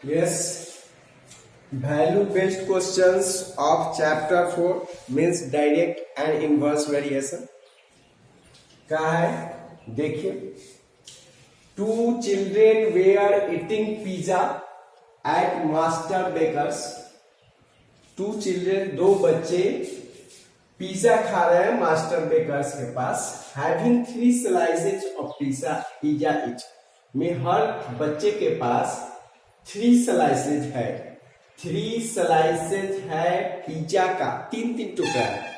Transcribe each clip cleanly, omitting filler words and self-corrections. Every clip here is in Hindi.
Yes, value-based questions of chapter 4 means direct and inverse variation. क्या है देखिए, two children were eating pizza at master baker's. Two children, दो बच्चे पिज्जा खा रहे हैं मास्टर बेकर्स के पास. Having 3 slices of pizza each. में हर बच्चे के पास 3 slices है. 3 slices है पिज्जा का, 3 टुकड़ा है.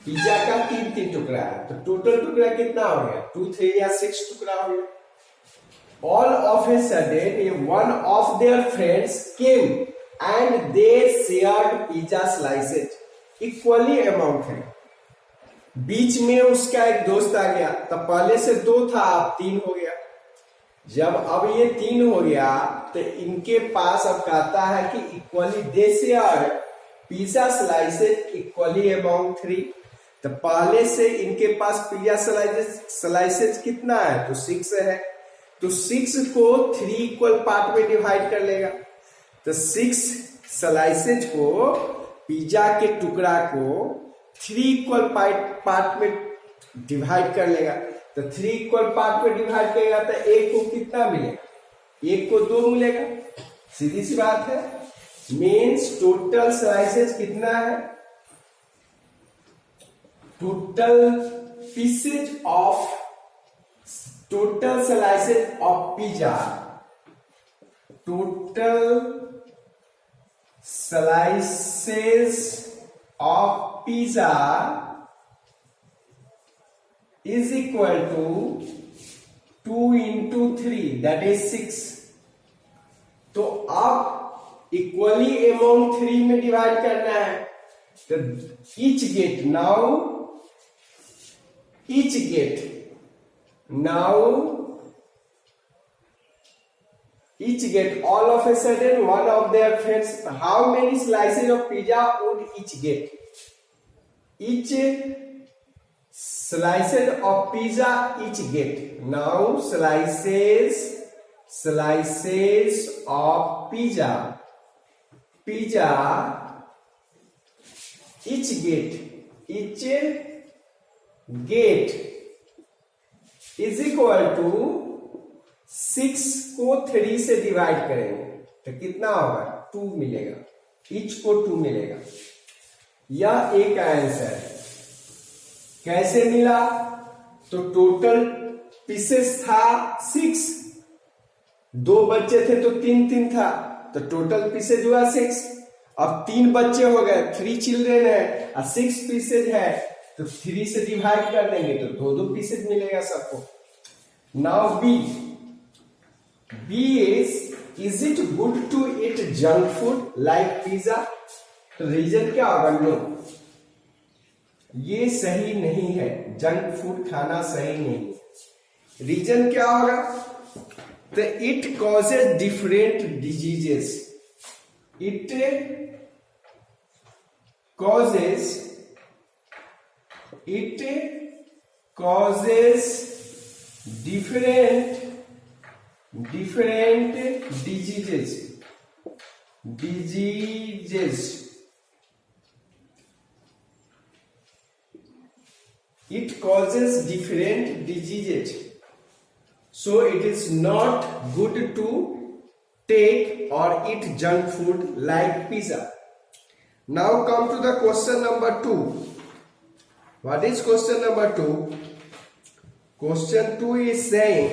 पिज्जा का 3 टुकड़ा है, तो टोटल टुकड़ा कितना हो गया? 2, 3 या 6 टुकड़ा हो गया. All of a sudden, one of their friends came and they shared pizza slices equally among them. बीच में उसका एक दोस्त आ गया, तब पहले से 2 था, अब 3 हो गया. जब अब ये 3 हो गया तो इनके पास अब कहता है कि equally they share pizza slices equally among 3. तो पहले से इनके पास पिज्जा स्लाइसेस कितना है? तो 6 है. तो 6 को 3 इक्वल पार्ट में डिवाइड कर लेगा. तो 6 स्लाइसेज को, पिज्जा के टुकड़ा को 3 इक्वल पार्ट में डिवाइड कर लेगा. तो 3 इक्वल पार्ट में डिवाइड करेगा तो एक को कितना मिलेगा? एक को 2 मिलेगा. सीधी सी बात है. मीन्स टोटल स्लाइसेज कितना है? Total pieces of total slices of pizza, total slices of pizza is equal to 2 into 3, that is 6. तो अब इक्वली अमॉन्ग 3 में डिवाइड करना है. तो each get all of a sudden one of their friends, how many slices of pizza would each get? Each slices of pizza each get. Now slices of pizza each get is equal to 6 को 3 से डिवाइड करेंगे तो कितना होगा? 2 मिलेगा. ईच को 2 मिलेगा. यह एक आंसर. कैसे मिला? तो टोटल पीसेस था 6, 2 बच्चे थे तो 3 था, तो टोटल पीसेज हुआ 6. अब 3 बच्चे हो गए, 3 चिल्ड्रेन है और 6 पीसेज है, तो 3 से डिवाइड कर देंगे तो 2 पीसेज मिलेगा सबको. Now B is it good to eat junk food like pizza? तो रीजन क्या होगा? नो, ये सही नहीं है. जंक फूड खाना सही नहीं है. रीजन क्या होगा? तो it causes different diseases. It causes different diseases. It causes different diseases, so it is not good to take or eat junk food like pizza. Now come to the question number 2. What is question number 2? Question 2 is saying,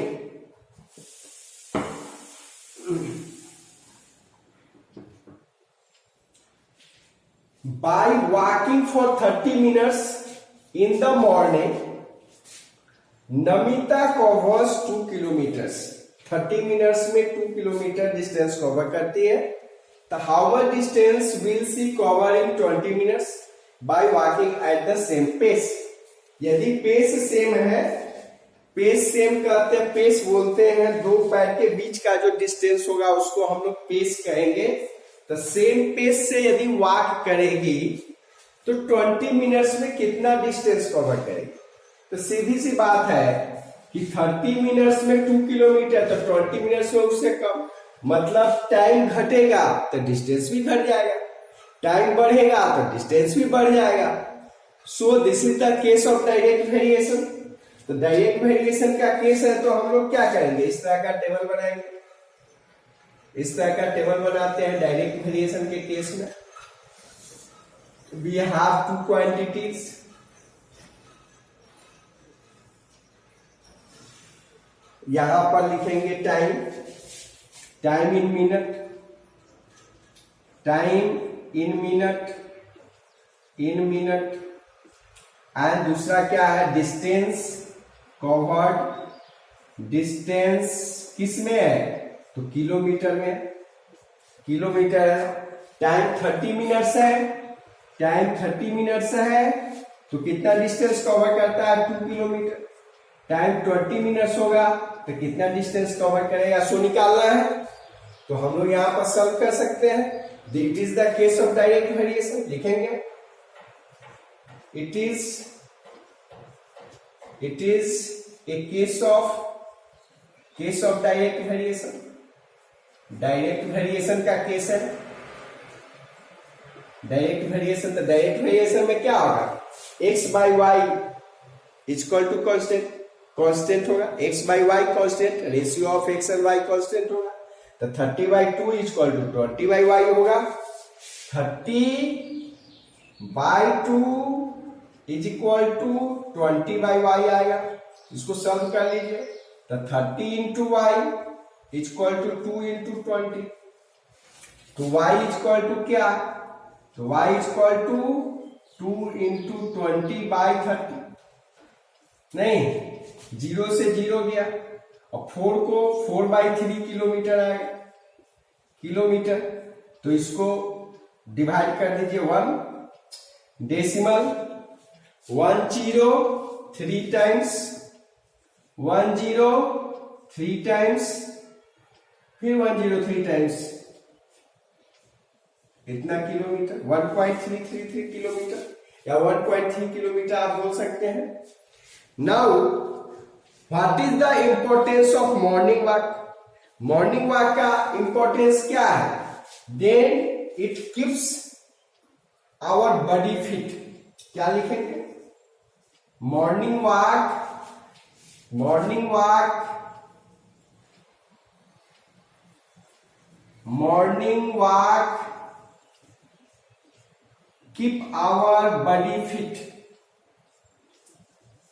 by walking for 30 minutes in the morning, Namita covers 2 kilometers. 30 minutes में 2 किलोमीटर डिस्टेंस कवर करती है. तो how much distance will she cover in 20 minutes by walking at the same pace? यदि पेस सेम है, पेस सेम कहते हैं, पेस बोलते हैं 2 पैर के बीच का जो डिस्टेंस होगा उसको हम लोग पेस कहेंगे. तो सेम पेस से यदि वॉक करेगी तो 20 मिनट्स में कितना डिस्टेंस कवर करेगी? तो सीधी सी बात है कि 30 मिनट्स में 2 किलोमीटर, तो 20 मिनट्स में उससे कम. मतलब टाइम घटेगा तो डिस्टेंस भी घट जाएगा, टाइम बढ़ेगा तो डिस्टेंस भी बढ़ जाएगा। So this is the case of direct variation. तो डायरेक्ट वेरिएशन का केस है तो हम लोग क्या करेंगे, इस तरह का टेबल बनाएंगे। इस तरह का टेबल बनाते हैं डायरेक्ट वेरिएशन के केस में। वी हैव टू क्वांटिटीज, यहां पर लिखेंगे time, time in minute, time in minute, in minute. And दूसरा क्या है, डिस्टेंस कवर्ड। डिस्टेंस किस में है, तो किलोमीटर में, किलोमीटर है। टाइम 30 मिनट्स है, टाइम 30 मिनट्स है तो कितना डिस्टेंस कवर करता है, 2 किलोमीटर। टाइम 20 मिनट्स होगा तो कितना डिस्टेंस कवर करेगा, सो निकालना है। तो हम लोग यहां पर सॉल्व कर सकते हैं। It is the case of direct variation, लिखेंगे it is a case of direct variation. Direct variation का केस है डायरेक्ट वेरिएशन। तो डायरेक्ट वेरिएशन में क्या होगा, x by Y equal to constant, constant होगा, x by y constant, ratio of x and y constant होगा। तो 30/2 इक्वल टू 20/y होगा। 30/2 इज इक्वल टू 20/y आएगा। इसको सॉल्व कर लीजिए। तो 30 into Y equal to 2 into 20। तो y इक्वल टू क्या, तो y इक्वल टू 2 इंटू 20/30। नहीं, 0 से 0 गया और 4 को 4/3 किलोमीटर आएगा, किलोमीटर। तो इसको डिवाइड कर दीजिए 1, डेसिमल 103 टाइम्स, 103 टाइम्स, फिर 103 टाइम्स, इतना किलोमीटर, 1.333 किलोमीटर या 1.3 किलोमीटर आप बोल सकते हैं। Now what is the importance of morning walk. Morning walk का इंपॉर्टेंस क्या है, then it keeps our body fit. क्या लिखेंगे, morning walk, morning walk, morning walk keep our body fit,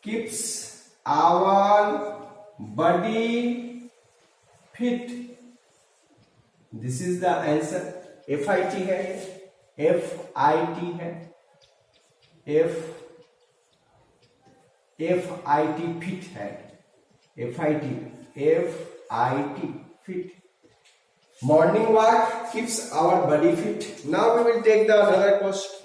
keeps our body fit. This is the answer. FIT है, FIT है, FIT fit है, FIT fit. Morning walk keeps our body fit. Now we will take the another question.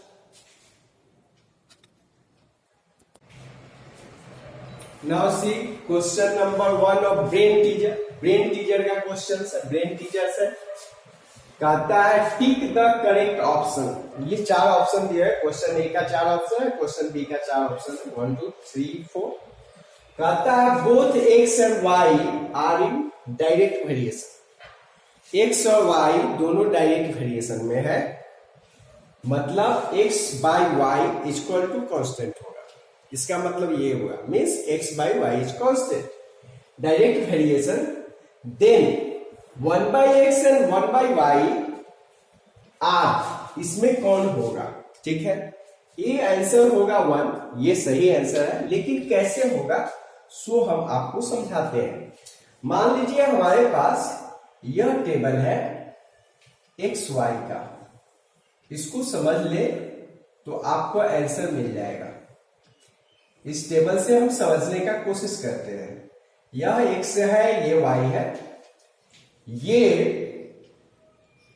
Now see question number 1 of brain teaser. brain teaser का क्वेश्चन है, brain teaser से कहता है टिक द करेक्ट ऑप्शन। ये 4 ऑप्शन दिया है, क्वेश्चन ए का 4 ऑप्शन है, क्वेश्चन बी का 4 ऑप्शन है, 1 2 3 4। कहता है both X and Y are in direct variation. X और वाई दोनों डायरेक्ट वेरिएशन में है, मतलब X by Y equal to constant होगा। इसका मतलब ये हुआ, means X by Y is constant, direct variation. Then 1/x and 1/y are, इसमें कौन होगा, ठीक है। ये आंसर होगा 1, ये सही आंसर है, लेकिन कैसे होगा सो हम आपको समझाते हैं। मान लीजिए हमारे पास यह टेबल है एक्स वाई का, इसको समझ ले तो आपको आंसर मिल जाएगा। इस टेबल से हम समझने का कोशिश करते हैं। यह एक्स है, ये वाई है, ये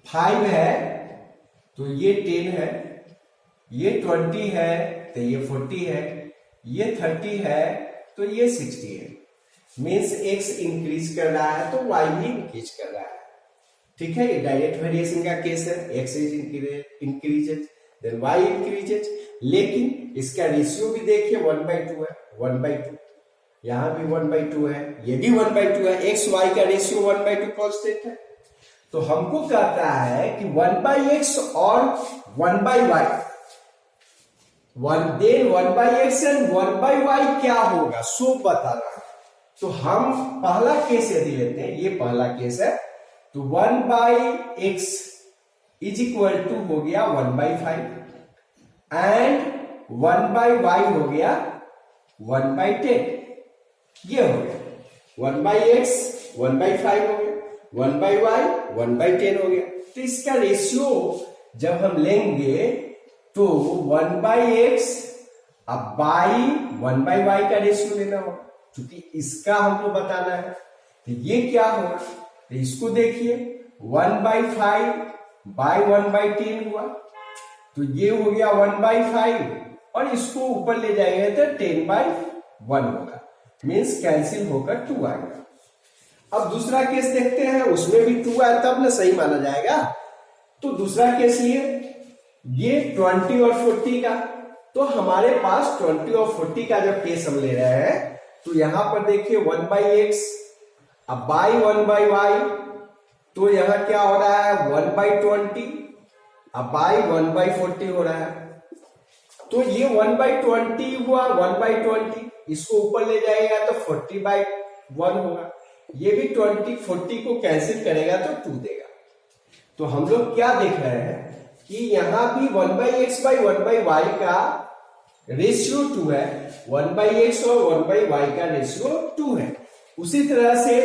5 है तो ये 10 है, ये 20 है तो ये 40 है, ये 30 है तो ये 60 है। मीन्स एक्स इंक्रीज कर रहा है तो वाई भी इंक्रीज कर रहा है, ठीक है। ये डायरेक्ट वेरिएशन का केस है, X is increases then Y increases. लेकिन इसका रेशियो भी देखिए 1/2 है, 1/2, यहां भी 1/2 है, ये भी 1/2 है। एक्स वाई का रेशियो 1/2 कांस्टेंट है। तो हमको कहता है कि 1/x और 1/y, then 1/x and 1/y क्या होगा सो बताना है। तो हम पहला केस यदि लेते हैं, ये पहला केस है, तो 1/x इज इक्वल टू हो गया 1/5 एंड 1/y हो गया 1/10, ये हो गया 1/x 1/5 हो गया, 1/y 1/10 हो गया। तो इसका रेशियो जब हम लेंगे तो 1/x अब बाई 1/y का रेशियो लेना होगा, क्योंकि इसका हमको बताना है। तो ये क्या होगा, तो इसको देखिए 1/5 बाई 1/10 हुआ, तो ये हो गया 1/5 और इसको ऊपर ले जाएंगे तो 10/1 होगा, मीन्स कैंसिल होकर 2 आएगा। अब दूसरा केस देखते हैं, उसमें भी 2 आया तब ना सही माना जाएगा। तो दूसरा केस ये 20 और 40 का, तो हमारे पास 20 और 40 का जब केस हम ले रहे हैं तो यहां पर देखिए 1/x अब बाई 1/y, तो यहां क्या हो रहा है 1/20 अब बाई 1/40 हो रहा है। तो ये 1/20 हुआ 1/20, इसको ऊपर ले जाएगा तो 40/1 होगा, ये भी 20-40 को कैंसिल करेगा तो 2 देगा। तो हम लोग क्या देख रहे हैं कि यहां भी 1/x/1/y का रेशियो 2 है, 1/x और 1/y का रेशियो 2 है। उसी तरह से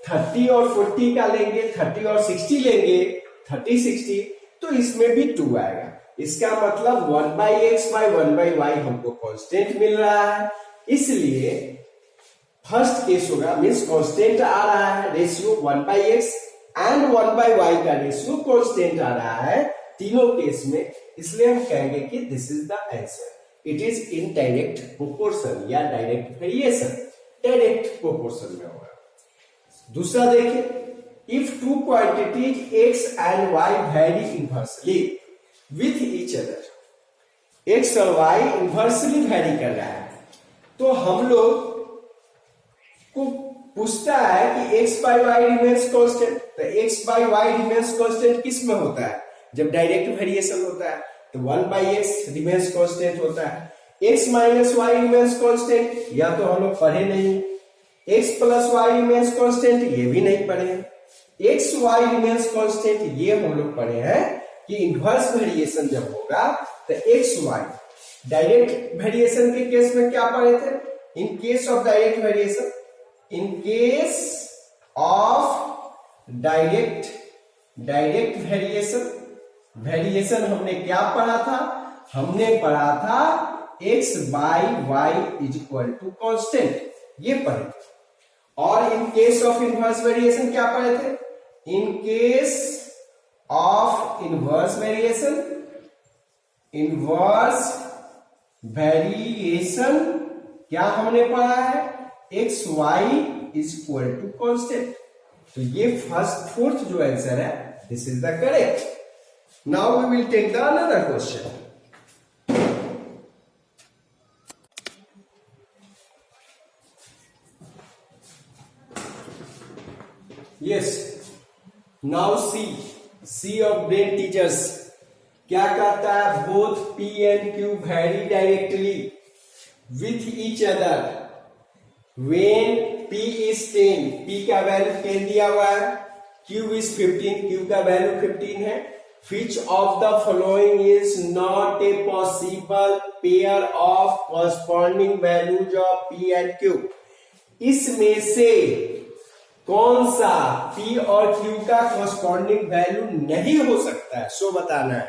30 और 40 का लेंगे, 30 और 60 लेंगे, 30-60, तो इसमें भी 2 आएगा। इसका मतलब 1/x/1/y हमको कांस्टेंट मिल रहा है, इसलिए फर्स्ट केस होगा, मीन्स कांस्टेंट आ रहा है रेशियो 1/x एंड 1/y का रेशियो कांस्टेंट आ रहा है तीनों केस में, इसलिए हम कहेंगे कि this is the answer, it is in direct proportion या डायरेक्ट वेरिएशन, डायरेक्ट प्रोपोर्शन में होगा। दूसरा देखिए, if two quantities x and y very inversely with each other, x और y इनवर्सली वेरी कर रहा है, तो हम लोग को पूछता है कि x/y रिमेन्स कांस्टेंट। तो x/y रिमेन्स कांस्टेंट किस में होता है, जब डायरेक्ट वेरिएशन होता है तो 1/x रिमेन्स कांस्टेंट होता है, x minus y remains constant या तो हम लोग पढ़े नहीं, x plus y remains constant ये भी नहीं पढ़े हैं, xy रिमेन्स कांस्टेंट ये हम लोग पढ़े हैं कि इनवर्स वेरिएशन जब होगा तो xy, डायरेक्ट वेरिएशन के केस में क्या पढ़े थे, in case of direct variation, in case of direct variation हमने क्या पढ़ा था, हमने पढ़ा था x/y is equal to constant, ये पढ़े थे। और in case of inverse variation क्या पढ़े थे, in case of inverse variation क्या हमने पढ़ा है, xy is equal to constant. तो ये फोर्थ जो आंसर है, this is the correct. Now we will take the another question. Yes, now C of brain teachers क्या कहता है, both p and q vary directly with each other when p is 10, p का वैल्यू 10 दिया हुआ है, q is 15, q का वैल्यू 15 है, which of the following is not a possible pair of corresponding values of p and q, इसमें से कौन सा p और q का corresponding वैल्यू नहीं हो सकता है, सो बताना है।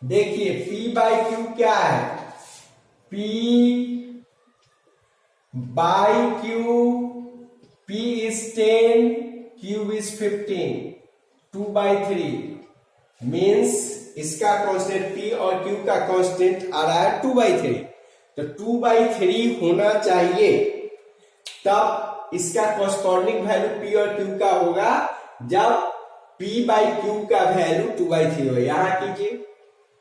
देखिए p/q क्या है, p by q, p is 10, q is 15, 2/3 means इसका कांस्टेंट p और q का कांस्टेंट आ रहा है 2/3, तो 2/3 होना चाहिए, तब इसका कॉरस्पॉन्डिंग वैल्यू p और q का होगा जब p/q का वैल्यू 2/3 हो। यहां कीजिए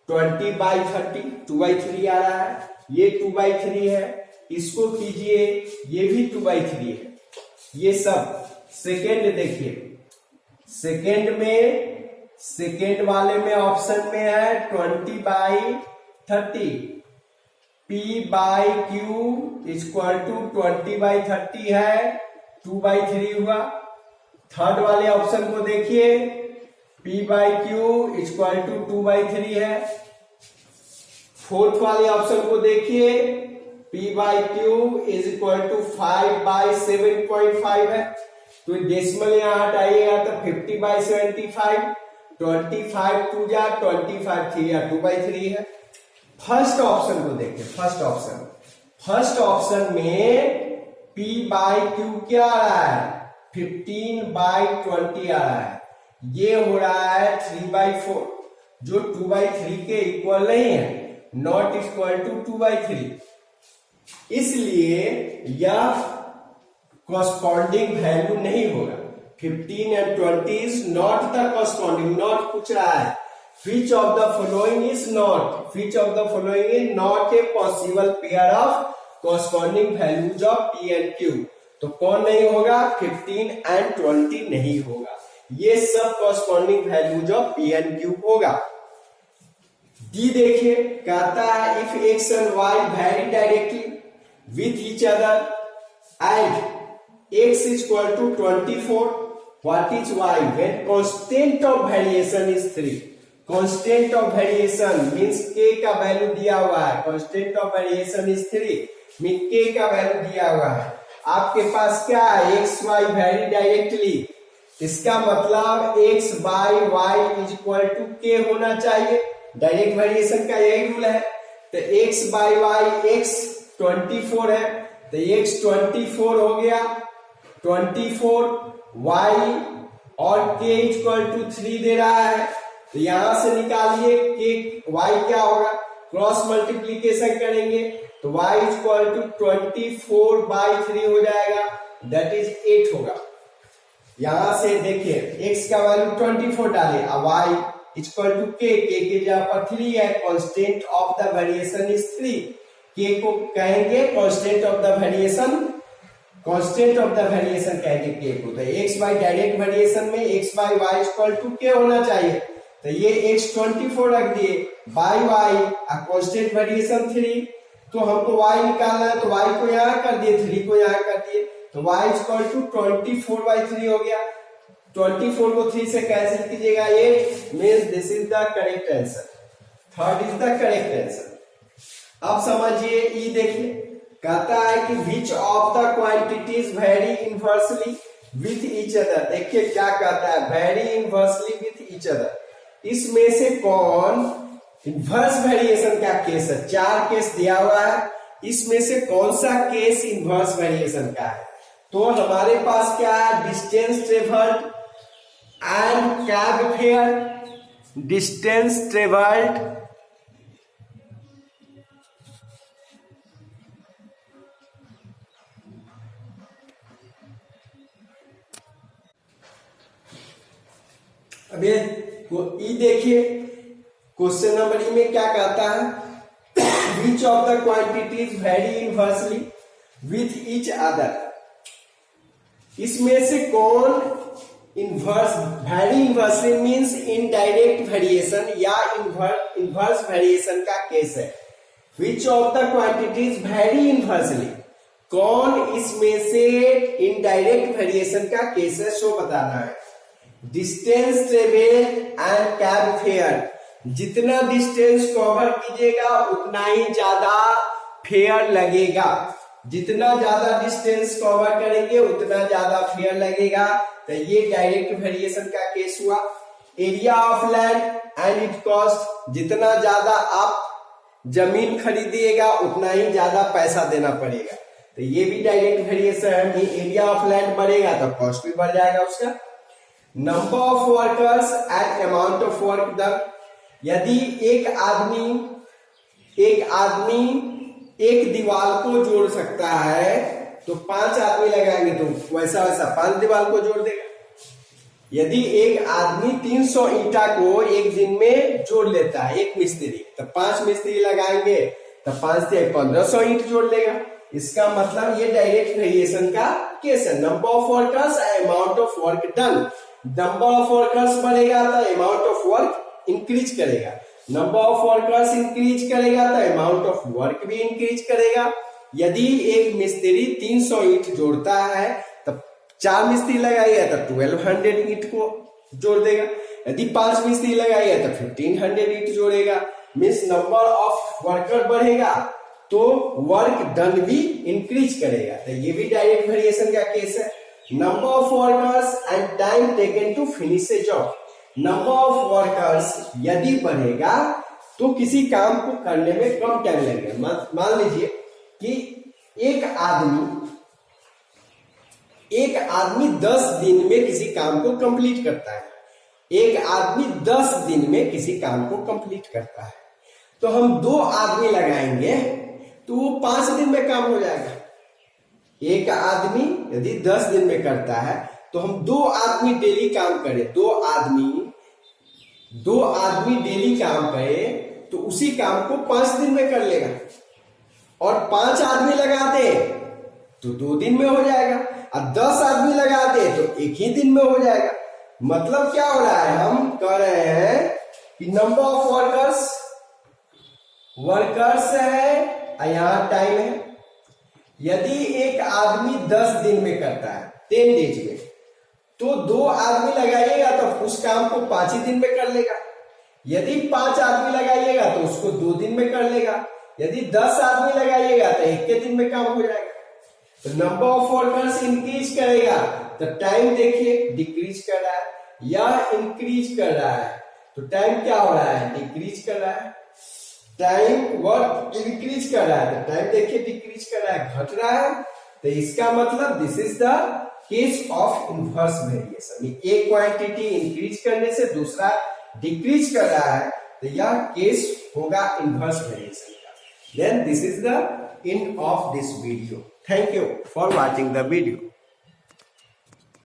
20/30 2/3 आ रहा है, ये 2/3 है, इसको कीजिए ये भी 2/3 है, ये सब। सेकेंड देखिए सेकेंड वाले में ऑप्शन में है 20/30, P by Q equal to 20/30 है, 2/3 हुआ। थर्ड वाले ऑप्शन को देखिए, P by Q equal to 2/3 है। फोर्थ वाले ऑप्शन को देखिए, P by Q is equal to 5/7.5 है। तो डेसिमल यहां हटाइएगा तो 50/75, 25 2 जा 25 3 या 2/3 है। फर्स्ट ऑप्शन को देखिए, फर्स्ट ऑप्शन में P बाई क्यू क्या आ रहा है, 15/20 आ रहा है। ये हो रहा है 3/4, जो 2/3 के इक्वल नहीं है, नॉट इक्वल टू 2/3। इसलिए यह कॉरस्पॉन्डिंग वैल्यू नहीं होगा। 15 and 20 is not the corresponding, not पूछ रहा है। Which of the following is not a possible pair of corresponding values of P and Q? तो कौन नहीं होगा, 15 and 20 नहीं होगा। ये सब corresponding values of P and Q होगा। डी देखिए, कहता है if x and y vary directly with each other and x is equal to 24, what is y when constant of variation is 3? Constant of variation means k का वैल्यू दिया हुआ है, constant of variation is 3 mean k का वैल्यू दिया हुआ है। आपके पास क्या है, x y वेरी डायरेक्टली, इसका मतलब x by y is equal to k होना चाहिए। डायरेक्ट वेरिएशन का यही रूल है। तो x बाई y, x 24 है तो x 24 हो गया, 24 y और k इक्वल टू 3 दे रहा है। तो यहां से निकालिए कि y क्या होगा, क्रॉस मल्टीप्लीकेशन करेंगे तो y इक्वल टू 24/3 हो जाएगा, दैट इज 8 होगा। यहां से देखिए x का वैल्यू 24 डाले, y इक्वल टू k के जगह पर 3 है, constant of the variation is 3, k को कहेंगे कांस्टेंट ऑफ द वेरिएशन, कहेंगे k को। तो x बाई डायरेक्ट वेरिएशन में x by y equal to k होना चाहिए। तो ये x 24 रख दिए, बाई y कांस्टेंट वेरिएशन 3, तो हमको y निकालना है तो y को यहाँ कर दिए, 3 को यहाँ कर दिए, तो y इक्वल टू 24/3 हो गया। 24 को 3 से कैंसिल कीजिएगा, 8 means this is the correct answer, third is the correct answer. अब समझिए ई देखिए, कहता है कि which of the quantities very inversely with each other. देखिए क्या कहता है, very inversely with each other, इसमें से कौन इनवर्स वेरिएशन का केस है। 4 केस दिया हुआ है, इसमें से कौन सा केस इनवर्स वेरिएशन का है। तो हमारे पास क्या है, distance travelled and cab fair. Distance travelled अब ये ई देखिए, क्वेश्चन नंबर ई में क्या कहता है, which of the quantities very inversely with each other. इसमें से कौन inverse, very inversely means indirect variation या इनवर्स वेरिएशन का केस है। Which of the quantities very inversely, कौन इसमें से इनडायरेक्ट वेरिएशन का केस है, सो बताना है। Distance travelled and cab fair, जितना डिस्टेंस कवर कीजिएगा उतना ही ज्यादा फेयर लगेगा, जितना ज्यादा डिस्टेंस कवर करेंगे उतना ज्यादा फेयर लगेगा। तो ये डायरेक्ट वेरिएशन का केस हुआ। Area of land and it cost, जितना ज्यादा आप जमीन खरीदिएगा उतना ही ज्यादा पैसा देना पड़ेगा, तो ये भी डायरेक्ट वेरिएशन है। एरिया ऑफ लैंड बढ़ेगा तो कॉस्ट भी बढ़ जाएगा उसका। Number of workers and amount of work done, यदि एक आदमी एक दीवार को जोड़ सकता है तो 5 आदमी लगाएंगे तो वैसा 5 दीवार को जोड़ देगा। यदि एक आदमी 300 ईंटा को एक दिन में जोड़ लेता है, एक मिस्त्री, तो 5 मिस्त्री लगाएंगे तो 5 से 1500 ईंट जोड़ लेगा। इसका मतलब ये डायरेक्ट वेरिएशन का केस है। Number of workers, amount of work done, number of workers बढ़ेगा तो अमाउंट ऑफ वर्क इंक्रीज करेगा, नंबर ऑफ वर्कर्स इंक्रीज करेगा तो अमाउंट ऑफ वर्क भी इंक्रीज करेगा। यदि एक मिस्त्री 300 ईंट जोड़ता है तब 4 मिस्त्री लगाइए तो 1200 ईंट को जोड़ देगा, यदि 5 मिस्त्री लगाइए तो 1500 ईंट जोड़ेगा। मीन्स नंबर ऑफ वर्कर बढ़ेगा तो वर्क डन भी इंक्रीज करेगा। तो ये भी डायरेक्ट वेरिएशन का केस है। Number of workers and time taken to finish a job, number of workers यदि बढ़ेगा तो किसी काम को करने में कम टाइम लगेगा। मान लीजिए कि एक आदमी 10 दिन में किसी काम को कंप्लीट करता है, एक आदमी 10 दिन में किसी काम को कंप्लीट करता है, तो हम 2 आदमी लगाएंगे तो वो 5 दिन में काम हो जाएगा। एक आदमी यदि 10 दिन में करता है तो हम 2 आदमी डेली काम करें, 2 आदमी डेली काम करें तो उसी काम को 5 दिन में कर लेगा, और 5 आदमी लगा दे तो 2 दिन में हो जाएगा, और 10 आदमी लगा दे तो 1 ही दिन में हो जाएगा। मतलब क्या हो रहा है, हम कह रहे हैं कि नंबर ऑफ वर्कर्स है, यहां टाइम है। यदि एक आदमी 10 दिन में करता है 10 डेज में, तो 2 आदमी लगाइएगा तो उस काम को 5 ही दिन में कर लेगा। यदि 5 आदमी लगाइएगा तो उसको 2 दिन में कर लेगा। यदि 10 आदमी लगाइएगा तो 1 के दिन में काम हो जाएगा। तो नंबर ऑफ वर्कर्स इंक्रीज करेगा तो टाइम देखिए डिक्रीज कर रहा है या इंक्रीज कर रहा है, तो टाइम क्या हो रहा है, डिक्रीज कर रहा है। टाइम वर्क इंक्रीज कर रहा है तो टाइम देखिए डिक्रीज कर रहा है, घट रहा है। तो इसका मतलब this is the case of inverse variation. एक क्वांटिटी इंक्रीज करने से दूसरा डिक्रीज कर रहा है तो यह केस होगा इनवर्स वेरिएशन का। Then this is the end of this video. Thank you for watching the video.